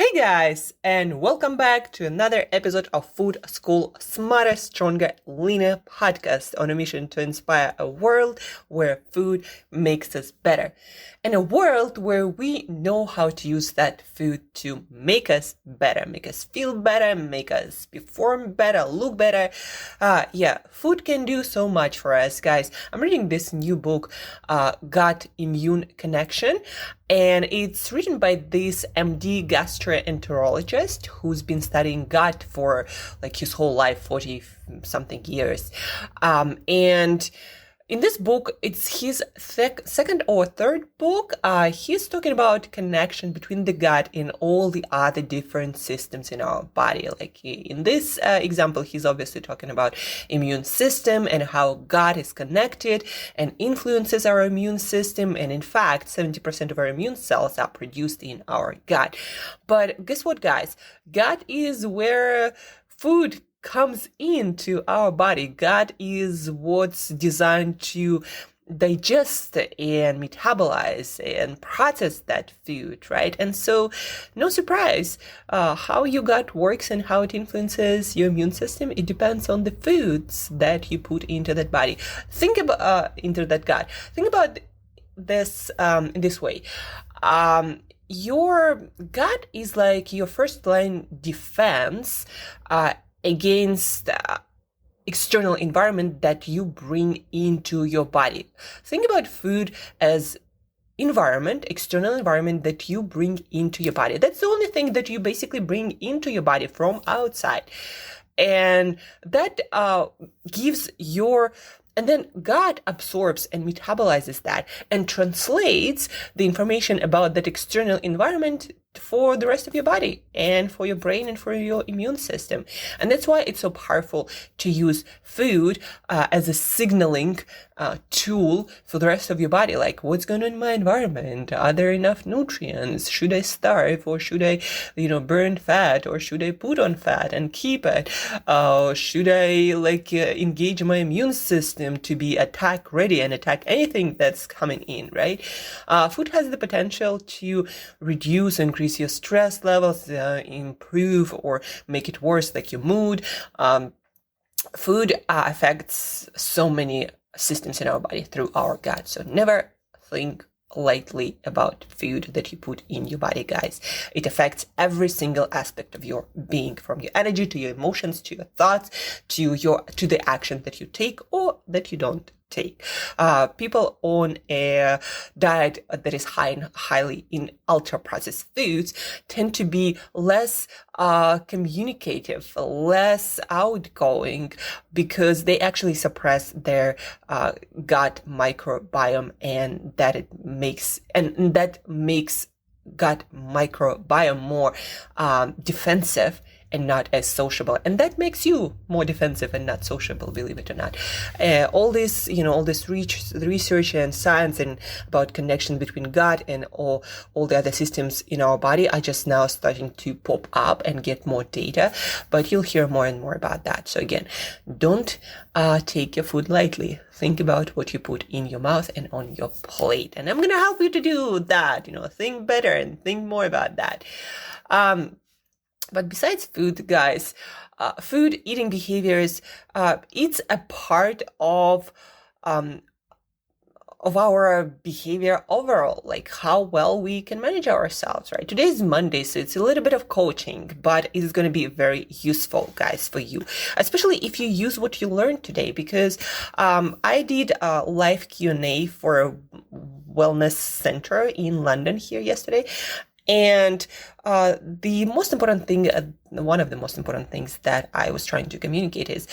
Hey guys, and welcome back to another episode of Food School Smarter, Stronger, Leaner podcast on a mission to inspire a world where food makes us better. And a world where we know how to use that food to make us better, make us feel better, make us perform better, look better. Food can do so much for us, guys. I'm reading this new book, Gut-Immune Connection. And it's written by this MD gastroenterologist who's been studying gut for like his whole life, 40 something years. And in this book, it's his second or third book. He's talking about connection between the gut and all the other different systems in our body. Like in this example, he's obviously talking about immune system and how gut is connected and influences our immune system. And in fact, 70% of our immune cells are produced in our gut. But guess what, guys? Gut is where food comes into our body. Gut is what's designed to digest and metabolize and process that food, right? And so, no surprise, how your gut works and how it influences your immune system, it depends on the foods that you put into that body. Think about into that gut. Think about this in this way. Your gut is like your first line defense against external environment that you bring into your body. Think about food as external environment that you bring into your body. That's the only thing that you basically bring into your body from outside. And that and then gut absorbs and metabolizes that and translates the information about that external environment for the rest of your body and for your brain and for your immune system. And that's why it's so powerful to use food as a signaling tool for the rest of your body. Like, what's going on in my environment? Are there enough nutrients? Should I starve, or should I, burn fat, or should I put on fat and keep it? Should I engage my immune system to be attack ready and attack anything that's coming in, right? Food has the potential to reduce and increase your stress levels, improve or make it worse, like your mood. Food affects so many systems in our body through our gut. So never think lightly about food that you put in your body, guys. It affects every single aspect of your being, from your energy to your emotions to your thoughts to the action that you take or that you don't take. People on a diet that is highly in ultra processed foods tend to be less communicative, less outgoing, because they actually suppress their gut microbiome, and that makes gut microbiome more defensive and not as sociable, and that makes you more defensive and not sociable, believe it or not. All this research and science and about connection between gut and all the other systems in our body are just now starting to pop up and get more data, but you'll hear more and more about that. So again, don't take your food lightly. Think about what you put in your mouth and on your plate, and I'm going to help you to do that. Think better and think more about that. But besides food, guys, food eating behaviors, it's a part of our behavior overall, like how well we can manage ourselves, right? Today is Monday, so it's a little bit of coaching, but it's going to be very useful, guys, for you, especially if you use what you learned today, because I did a live Q&A for a wellness center in London here yesterday. And the most important thing, one of the most important things that I was trying to communicate is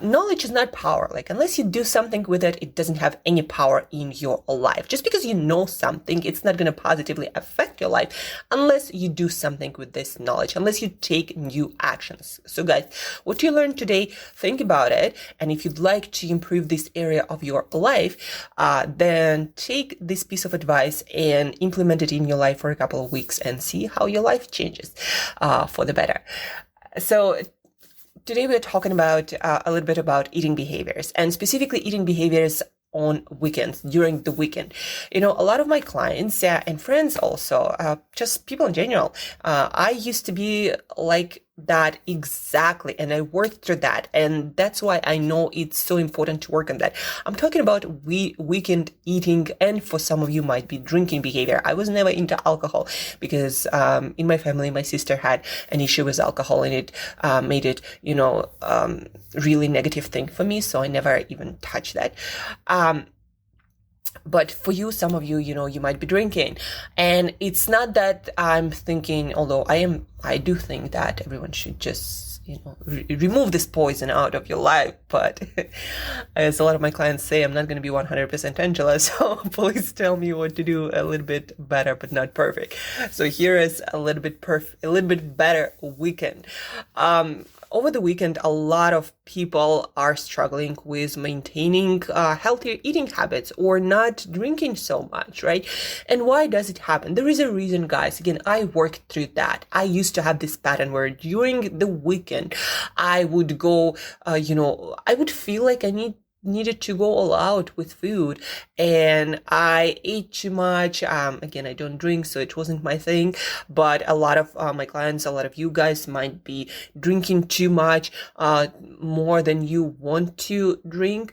knowledge is not power. Like, unless you do something with it, it doesn't have any power in your life. Just because you know something, it's not going to positively affect your life unless you do something with this knowledge, unless you take new actions. So guys, what you learned today, think about it. And if you'd like to improve this area of your life, then take this piece of advice and implement it in your life for a couple of weeks and see how your life changes for the better. So today we're talking about a little bit about eating behaviors, and specifically eating behaviors on weekends, during the weekend. A lot of my clients and friends also, just people in general, I used to be like that exactly, and I worked through that, and that's why I know it's so important to work on that. I'm talking about weekend eating, and for some of you might be drinking behavior. I was never into alcohol because in my family my sister had an issue with alcohol, and it made it really negative thing for me, so I never even touched that. But for you, some of you, you might be drinking, and it's not that I'm thinking, although I do think that everyone should just, remove this poison out of your life. But as a lot of my clients say, I'm not going to be 100% Angela, so please tell me what to do a little bit better, but not perfect. So here is a little bit better weekend. Over the weekend, a lot of people are struggling with maintaining healthier eating habits or not drinking so much, right? And why does it happen? There is a reason, guys. Again, I worked through that. I used to have this pattern where during the weekend, I would go, I would feel like I needed to go all out with food, and I ate too much. Again, I don't drink, so it wasn't my thing, but a lot of my clients, a lot of you guys might be drinking too much, more than you want to drink.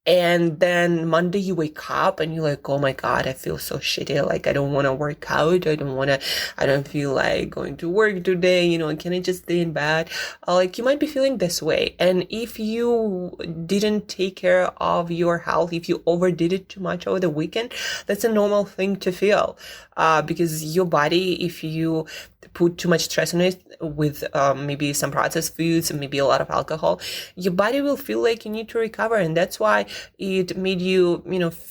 And then Monday you wake up and you're like, oh my God, I feel so shitty. Like, I don't want to work out. I don't feel like going to work today. Can I just stay in bed? Like, you might be feeling this way. And if you didn't take care of your health, if you overdid it too much over the weekend, that's a normal thing to feel. Because your body, if you put too much stress on it with maybe some processed foods and maybe a lot of alcohol, your body will feel like you need to recover. And that's why it made you,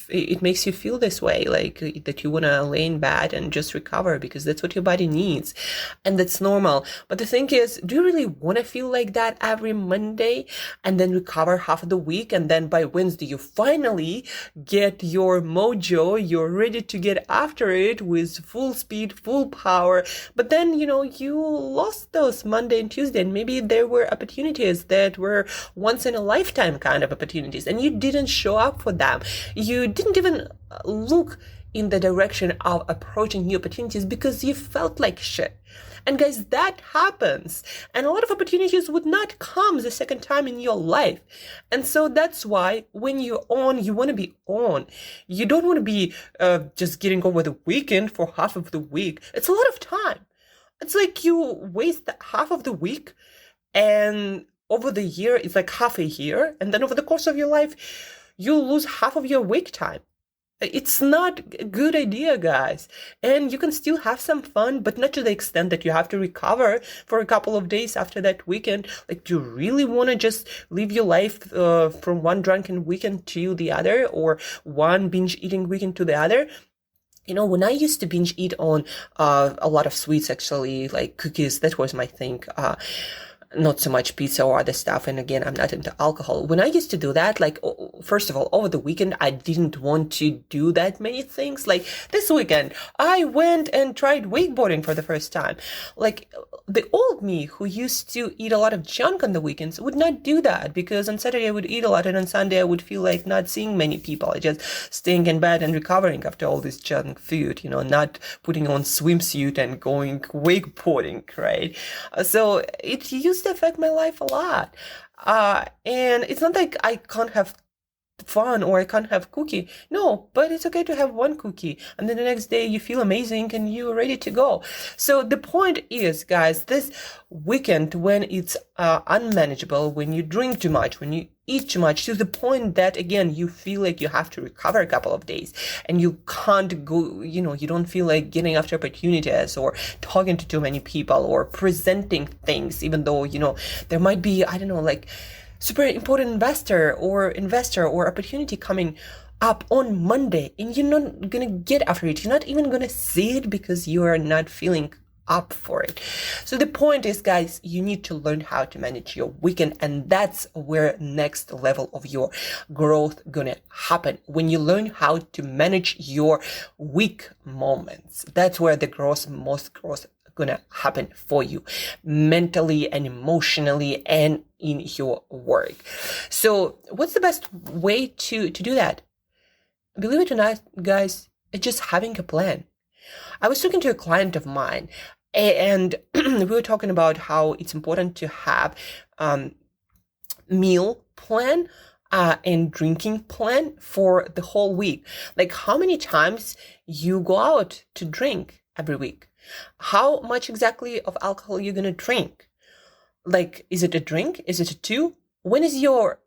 it makes you feel this way, like that you want to lay in bed and just recover, because that's what your body needs. And that's normal. But the thing is, do you really want to feel like that every Monday and then recover half of the week? And then by Wednesday, you finally get your mojo, you're ready to get after it with full speed, full power. But then, you lost those Monday and Tuesday, and maybe there were opportunities that were once in a lifetime kind of opportunities, and you didn't show up for them. You didn't even look in the direction of approaching new opportunities because you felt like shit. And guys, that happens. And a lot of opportunities would not come the second time in your life. And so that's why when you're on, you want to be on. You don't want to be just getting over the weekend for half of the week. It's a lot of time. It's like you waste half of the week, and over the year, it's like half a year. And then over the course of your life, you lose half of your wake time. It's not a good idea, guys. And you can still have some fun, but not to the extent that you have to recover for a couple of days after that weekend. Like, do you really want to just live your life from one drunken weekend to the other, or one binge eating weekend to the other? When I used to binge eat on a lot of sweets, actually, like cookies, that was my thing. Not so much pizza or other stuff. And again, I'm not into alcohol. When I used to do that, like, first of all, over the weekend, I didn't want to do that many things. Like this weekend, I went and tried wakeboarding for the first time. Like, the old me who used to eat a lot of junk on the weekends would not do that, because on Saturday I would eat a lot, and on Sunday I would feel like not seeing many people. I just staying in bed and recovering after all this junk food, not putting on swimsuit and going wakeboarding, right? So it used to affect my life a lot. And it's not like I can't have fun or I can't have cookie. No, but it's okay to have one cookie, and then the next day you feel amazing and you're ready to go. So the point is, guys, this weekend, when it's unmanageable, when you drink too much, when you eat too much, to the point that, again, you feel like you have to recover a couple of days and you can't go, you don't feel like getting after opportunities or talking to too many people or presenting things, even though, there might be, I don't know, like super important investor or opportunity coming up on Monday, and you're not gonna get after it. You're not even gonna see it because you are not feeling up for it. So the point is, guys, you need to learn how to manage your weekend, and that's where next level of your growth gonna happen. When you learn how to manage your weak moments, that's where the most growth gonna happen for you, mentally and emotionally and in your work. So what's the best way to do that? believe it or not, guys, it's just having a plan. I was talking to a client of mine, and we were talking about how it's important to have meal plan and drinking plan for the whole week. Like how many times you go out to drink every week? How much exactly of alcohol you're gonna drink? Like, is it a drink? Is it a two? What is your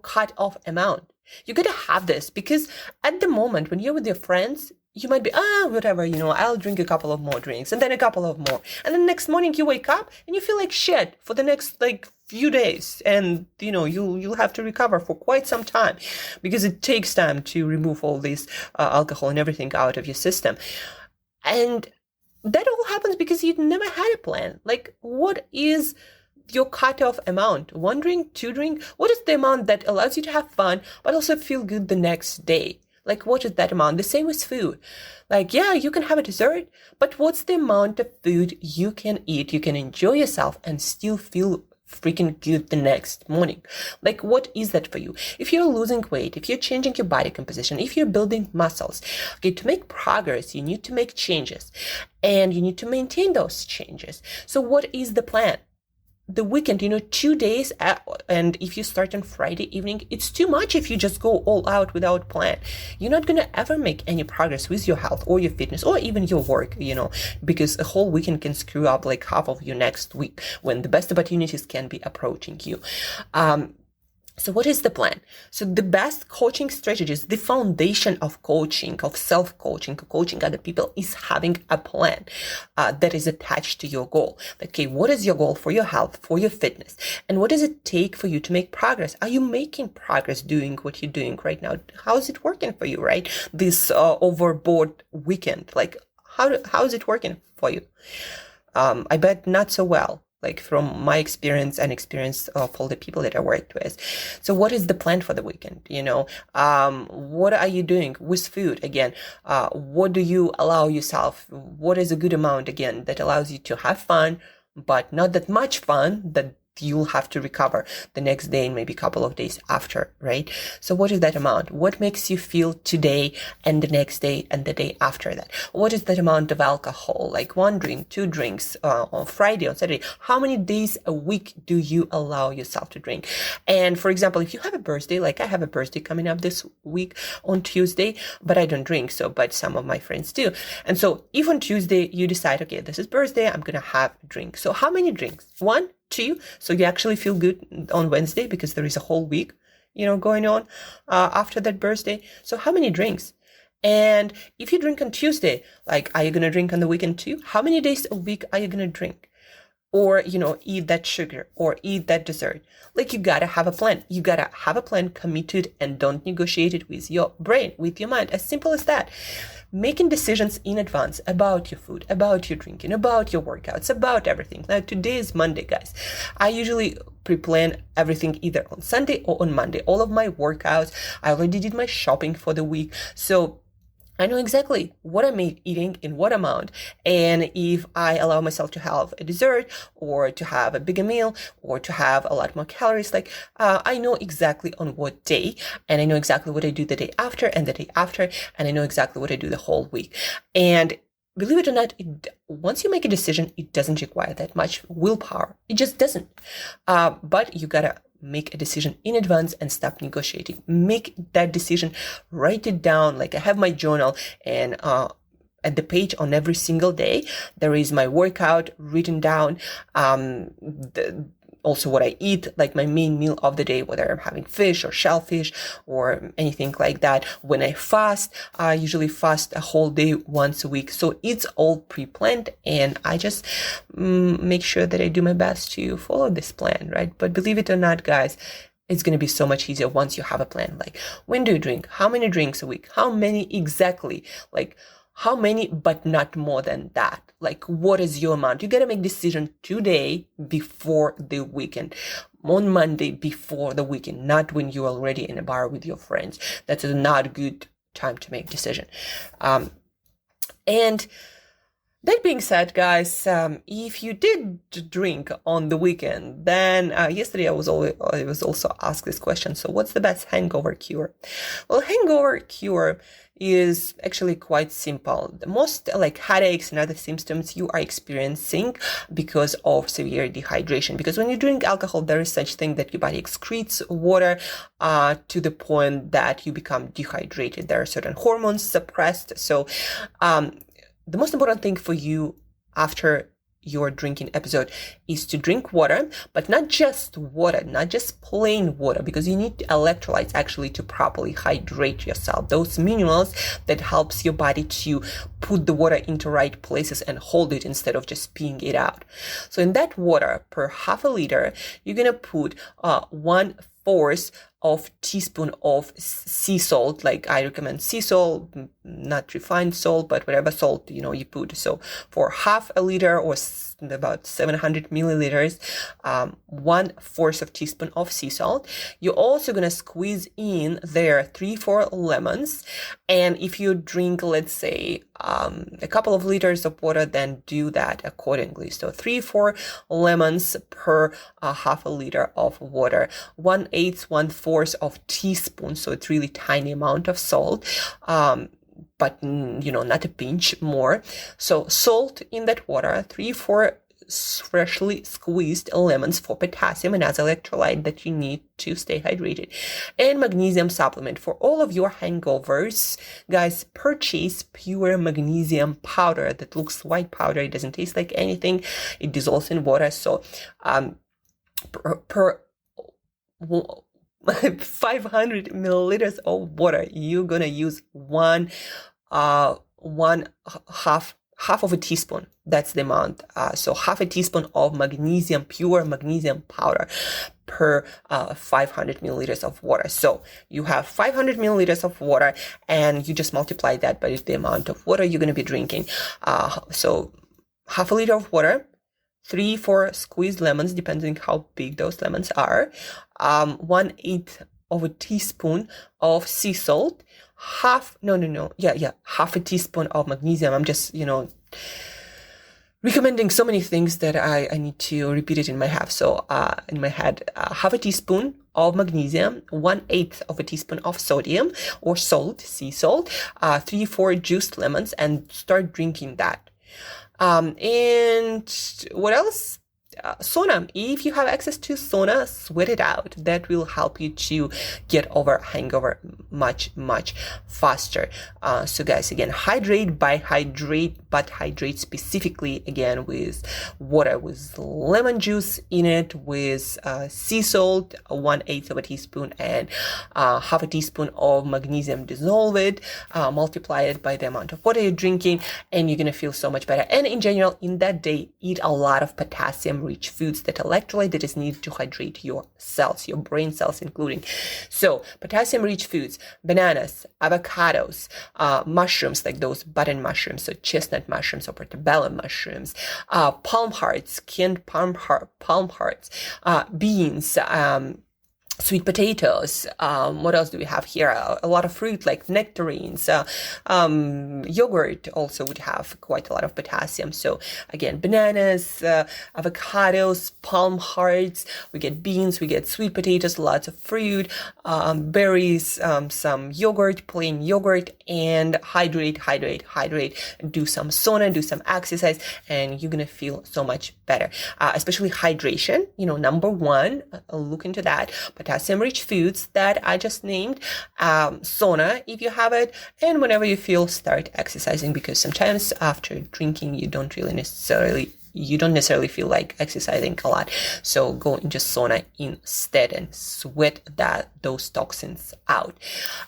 cut-off amount? You gotta have this, because at the moment when you're with your friends, you might be, whatever, I'll drink a couple of more drinks and then a couple of more. And then next morning you wake up and you feel like shit for the next few days. And, you'll have to recover for quite some time, because it takes time to remove all this alcohol and everything out of your system. And that all happens because you never had a plan. Like, what is your cutoff amount? One drink, two drink? What is the amount that allows you to have fun, but also feel good the next day? Like, what is that amount? The same with food. Like, yeah, you can have a dessert, but what's the amount of food you can eat? You can enjoy yourself and still feel freaking good the next morning. Like, what is that for you? If you're losing weight, if you're changing your body composition, if you're building muscles, okay, to make progress, you need to make changes and you need to maintain those changes. So what is the plan? The weekend, 2 days, and if you start on Friday evening, it's too much if you just go all out without plan. You're not going to ever make any progress with your health or your fitness or even your work, because a whole weekend can screw up like half of your next week when the best opportunities can be approaching you. So what is the plan? So the best coaching strategies, the foundation of coaching, of self-coaching, coaching other people, is having a plan that is attached to your goal. Okay, what is your goal for your health, for your fitness? And what does it take for you to make progress? Are you making progress doing what you're doing right now? How is it working for you, right? This overboard weekend, like how is it working for you? I bet not so well. Like from my experience and experience of all the people that I worked with. So what is the plan for the weekend? What are you doing with food? Again, what do you allow yourself? What is a good amount, again, that allows you to have fun, but not that much fun that you'll have to recover the next day and maybe a couple of days after, right? So what is that amount? What makes you feel today and the next day and the day after that? What is that amount of alcohol? Like one drink, two drinks on Friday, on Saturday? How many days a week do you allow yourself to drink? And for example, if you have a birthday, like I have a birthday coming up this week on Tuesday, but I don't drink, but some of my friends do. And so if on Tuesday you decide, okay, this is birthday, I'm going to have a drink. So how many drinks? 1, 2, so you actually feel good on Wednesday because there is a whole week, going on after that birthday. So how many drinks? And if you drink on Tuesday, like, are you going to drink on the weekend too? How many days a week are you going to drink? Or, eat that sugar or eat that dessert? Like, you gotta have a plan. You gotta have a plan, commit to it, and don't negotiate it with your brain, with your mind. As simple as that. Making decisions in advance about your food, about your drinking, about your workouts, about everything. Now, today is Monday, guys. I usually pre-plan everything either on Sunday or on Monday. All of my workouts, I already did my shopping for the week. So I know exactly what I'm eating in what amount, and if I allow myself to have a dessert or to have a bigger meal or to have a lot more calories, I know exactly on what day, and I know exactly what I do the day after and the day after, and I know exactly what I do the whole week. And believe it or not, once you make a decision, it doesn't require that much willpower. It just doesn't. But you gotta make a decision in advance and stop negotiating. Make that decision, write it down. Like, I have my journal, and at the page on every single day, there is my workout written down. Also what I eat, like my main meal of the day, whether I'm having fish or shellfish or anything like that. When I fast, I usually fast a whole day once a week. So it's all pre-planned, and I just make sure that I do my best to follow this plan, right? But believe it or not, guys, it's going to be so much easier once you have a plan. Like, when do you drink? How many drinks a week? How many exactly? Like, how many, but not more than that? Like, what is your amount? You got to make decision today before the weekend, on Monday before the weekend, not when you're already in a bar with your friends. That's not a good time to make decision. And That being said, guys, if you did drink on the weekend, then yesterday I was also asked this question. So, what's the best hangover cure? Well, hangover cure is actually quite simple. The most like headaches and other symptoms you are experiencing because of severe dehydration. Because when you drink alcohol, there is such thing that your body excretes water to the point that you become dehydrated. There are certain hormones suppressed. So, the most important thing for you after your drinking episode is to drink water, but not just water, not just plain water, because you need electrolytes actually to properly hydrate yourself. Those minerals that helps your body to put the water into right places and hold it instead of just peeing it out. So in that water, per half a liter, you're going to put 1/4 of teaspoon of sea salt. Like I recommend sea salt, not refined salt, but whatever salt you put. So for half a liter or about 700 milliliters, 1/4 of teaspoon of sea salt. You're also gonna squeeze in there 3-4 lemons, and if you drink, let's say, a couple of liters of water, then do that accordingly. So 3-4 lemons per half a liter of water, 1/8, 1/4 of teaspoon. So it's really tiny amount of salt. But not a pinch more. So salt in that water, 3-4 freshly squeezed lemons for potassium and other electrolyte that you need to stay hydrated, and magnesium supplement. For all of your hangovers, guys, purchase pure magnesium powder that looks white powder. It doesn't taste like anything. It dissolves in water. So per 500 milliliters of water, you're gonna use half of a teaspoon. That's the amount. So half a teaspoon of magnesium, pure magnesium powder per 500 milliliters of water. So you have 500 milliliters of water, and you just multiply that by the amount of water you're going to be drinking. So half a liter of water, 3-4 squeezed lemons, depending how big those lemons are, 1/8 of a teaspoon of sea salt, half a teaspoon of magnesium. I'm just, recommending so many things that I need to repeat it in my head. So in my head, half a teaspoon of magnesium, 1/8 of a teaspoon of sodium or salt, sea salt, 3-4 juiced lemons, and start drinking that. And what else? Sauna. If you have access to sauna, sweat it out. That will help you to get over hangover much faster. So guys, again, but hydrate specifically again with water, with lemon juice in it, with sea salt, 1/8 of a teaspoon, and half a teaspoon of magnesium. Dissolve it, multiply it by the amount of water you're drinking, and you're gonna feel so much better. And in general, in that day, eat a lot of potassium-rich foods, that electrolyte that is needed to hydrate your cells, your brain cells including. So potassium-rich foods: bananas, avocados, mushrooms like those button mushrooms, so chestnut mushrooms or portobello mushrooms, palm hearts, canned palm hearts, beans, sweet potatoes. What else do we have here? A lot of fruit like nectarines. Yogurt also would have quite a lot of potassium. So again, bananas, avocados, palm hearts. We get beans, we get sweet potatoes, lots of fruit, berries, some yogurt, plain yogurt, and hydrate. Do some sauna, do some exercise, and you're gonna feel so much better. Especially hydration. Number one, look into that. Potassium-rich foods that I just named, sauna if you have it, and whenever you feel, start exercising, because sometimes after drinking you don't necessarily feel like exercising a lot. So go into sauna instead and sweat those toxins out.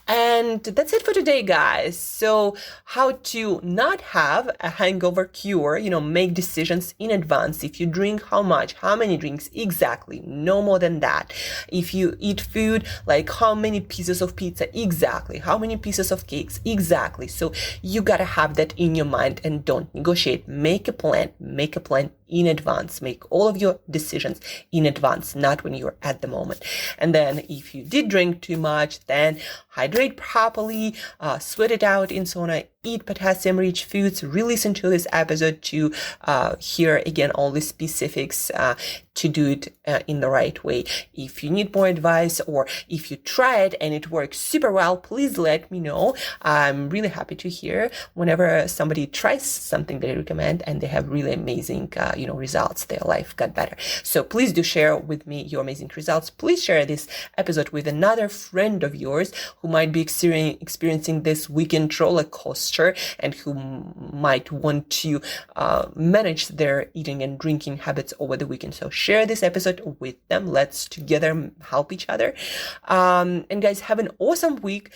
And that's it for today, guys. So how to not have a hangover cure, make decisions in advance. If you drink, how much, how many drinks exactly, no more than that. If you eat food, like how many pieces of pizza exactly, how many pieces of cakes exactly. So you gotta have that in your mind, and don't negotiate. Make a plan in advance. Make all of your decisions in advance, not when you're at the moment. And then if you did drink too much, then hydrate properly, sweat it out in sauna, eat potassium-rich foods. Re-listen to this episode to hear again all the specifics to do it in the right way. If you need more advice, or if you try it and it works super well, please let me know. I'm really happy to hear whenever somebody tries something that I recommend and they have really amazing, results. Their life got better. So please do share with me your amazing results. Please share this episode with another friend of yours who might be experiencing this weekend roller coaster and who might want to manage their eating and drinking habits over the weekend. So share this episode with them. Let's together help each other. And guys, have an awesome week.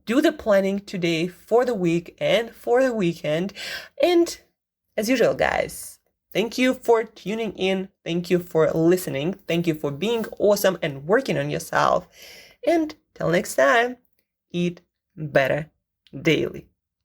Do the planning today for the week and for the weekend. And as usual, guys, thank you for tuning in. Thank you for listening. Thank you for being awesome and working on yourself. And till next time, eat better daily.